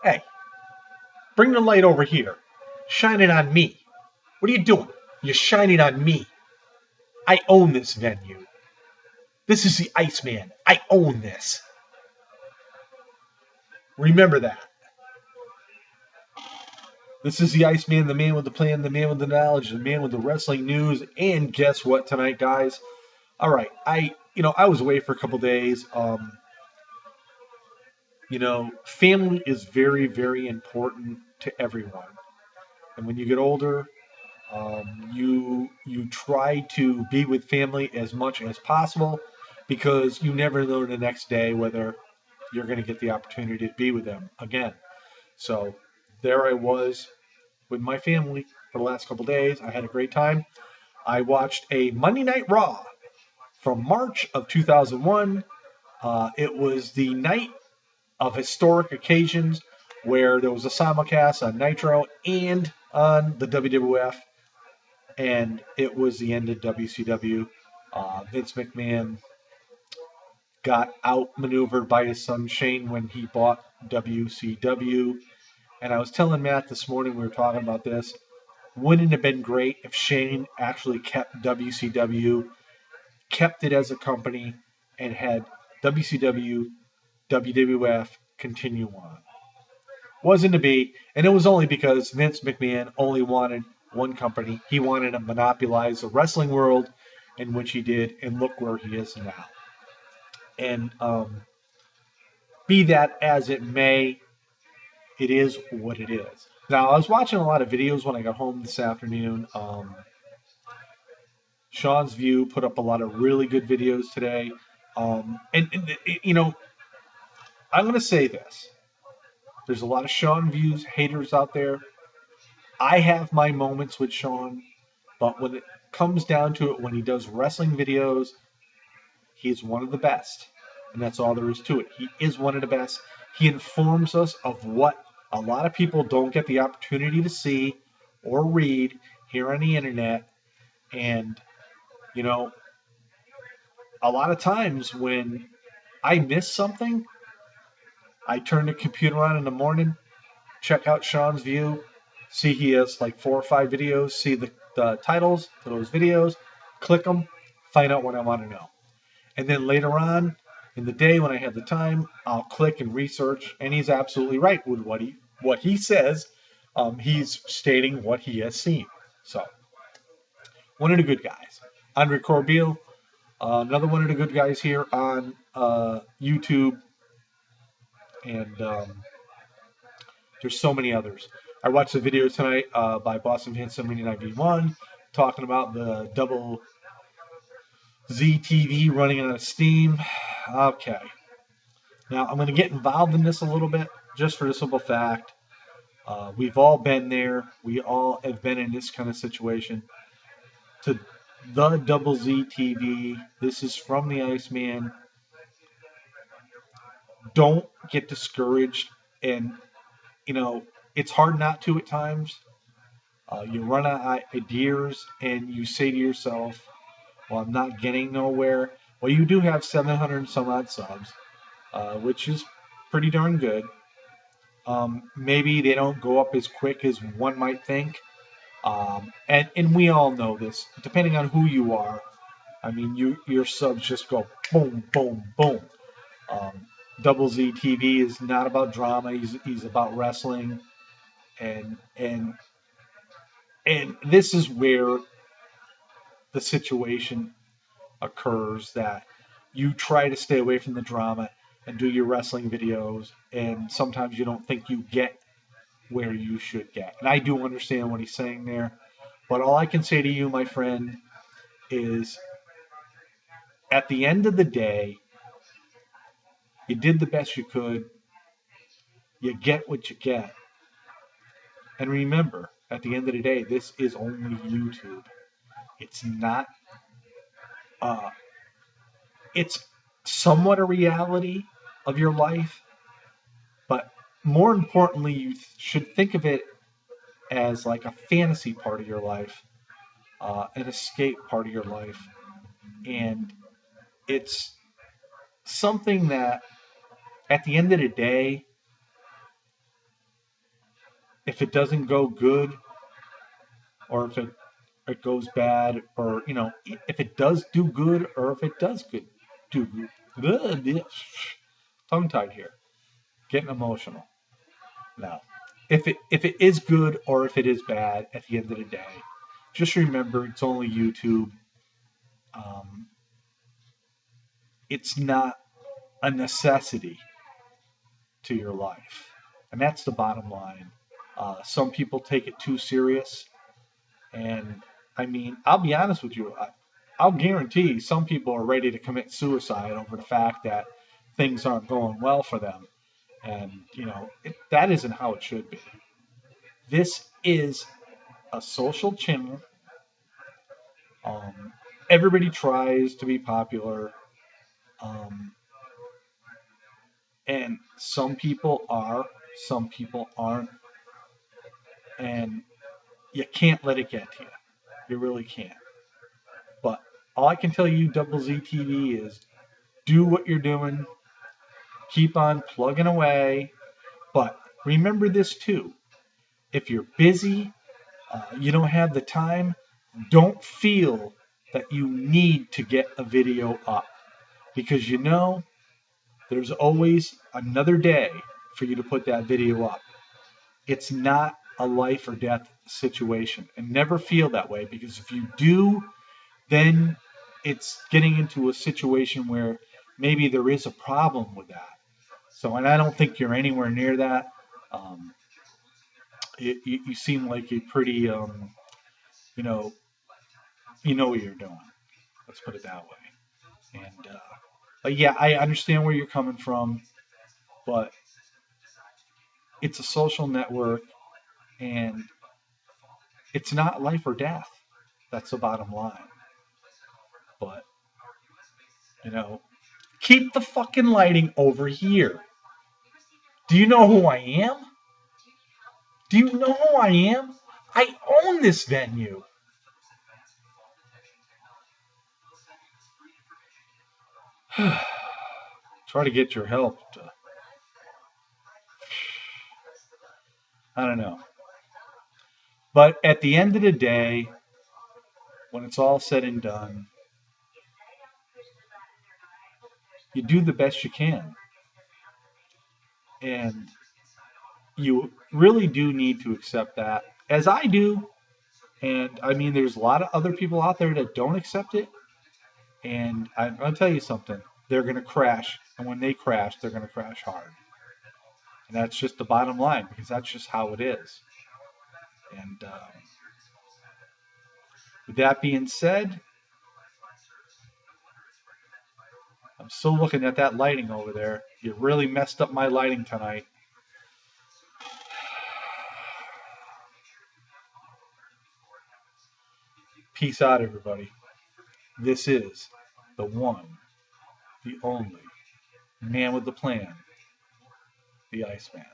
Hey, bring the light over here. Shine it on me. What are you doing? You're shining on me. I own this venue. This is the Iceman. I own this. Remember that. This is the Iceman, the man with the plan, the man with the knowledge, the man with the wrestling news. And guess what tonight, guys? All right, I was away for a couple days. Family is very, very important to everyone. And when you get older, you try to be with family as much as possible because you never know the next day whether you're going to get the opportunity to be with them again. So there I was with my family for the last couple days. I had a great time. I watched a Monday Night Raw from March of 2001. It was the night of historic occasions where there was a simulcast on Nitro and on the WWF, and it was the end of WCW. Vince McMahon got outmaneuvered by his son Shane when he bought WCW. And I was telling Matt this morning, we were talking about this. Wouldn't it have been great if Shane actually kept WCW, kept it as a company, and had WCW, WWF continue on? Wasn't to be, and it was only because Vince McMahon only wanted one company. He wanted to monopolize the wrestling world, in which he did, and look where he is now. And be that as it may, it is what it is. Now, I was watching a lot of videos when I got home this afternoon. Sean's View put up a lot of really good videos today. I'm going to say this. There's a lot of Sean Views haters out there. I have my moments with Sean, but when it comes down to it, when he does wrestling videos, he's one of the best. And that's all there is to it. He is one of the best. He informs us of what a lot of people don't get the opportunity to see or read here on the internet. And, a lot of times when I miss something, I turn the computer on in the morning, check out Sean's View, see he has like 4 or 5 videos, see the titles to those videos, click them, find out what I want to know. And then later on in the day when I have the time, I'll click and research, and he's absolutely right with what he says. He's stating what he has seen. So, one of the good guys. Andre Corbeil, another one of the good guys here on YouTube. And there's so many others. I watched the video tonight by Boston Fan 79v1 talking about the double ZTV running out of steam. Okay. Now, I'm going to get involved in this a little bit just for the simple fact. We've all been there. We all have been in this kind of situation. To the double ZTV, this is from the Iceman. Don't get discouraged. And, it's hard not to at times. You run out of ideas and you say to yourself, well, I'm not getting nowhere. Well, you do have 700 and some odd subs, which is pretty darn good. Maybe they don't go up as quick as one might think. And we all know this. Depending on who you are, I mean, your subs just go boom, boom, boom. Double Z TV is not about drama. He's about wrestling, and this is where the situation occurs that you try to stay away from the drama and do your wrestling videos, and sometimes you don't think you get where you should get. And I do understand what he's saying there, but all I can say to you, my friend, is at the end of the day, you did the best you could. You get what you get. And remember, at the end of the day, this is only YouTube. It's not, it's somewhat a reality of your life, but more importantly, you should think of it as like a fantasy part of your life, an escape part of your life. And it's something that, at the end of the day, if it doesn't go good, or if it goes bad, or if it does do good, or if it does good do good. Tongue tied here, getting emotional. No, if it is good or if it is bad, at the end of the day, just remember it's only YouTube. Um, it's not a necessity to your life, and that's the bottom line. Some people take it too serious, and I mean, I'll be honest with you. I'll guarantee some people are ready to commit suicide over the fact that things aren't going well for them, and that isn't how it should be. This is a social channel. Um, Everybody tries to be popular, um, and some people are, some people aren't, and you can't let it get to you. You really can't. But all I can tell you, Double Z TV, is do what you're doing, keep on plugging away. But remember this too: if you're busy, you don't have the time, don't feel that you need to get a video up, because there's always another day for you to put that video up. It's not a life or death situation, and never feel that way, because if you do, then it's getting into a situation where maybe there is a problem with that. So, and I don't think you're anywhere near that. Um, you seem like a pretty, you know, you know what you're doing. Let's put it that way. And but yeah, I understand where you're coming from, but it's a social network, and it's not life or death. That's the bottom line. But you know, keep the fucking lighting over here. Do you know who I am? Do you know who I am? I own this venue. Try to get your help to, I don't know. But at the end of the day, when it's all said and done, you do the best you can. And you really do need to accept that, as I do. And I mean, there's a lot of other people out there that don't accept it. And I'm going to tell you something: they're going to crash. And when they crash, they're going to crash hard. And that's just the bottom line, because that's just how it is. And with that being said, I'm still looking at that lighting over there. You really messed up my lighting tonight. Peace out, everybody. This is the one, the only man with the plan, the Iceman.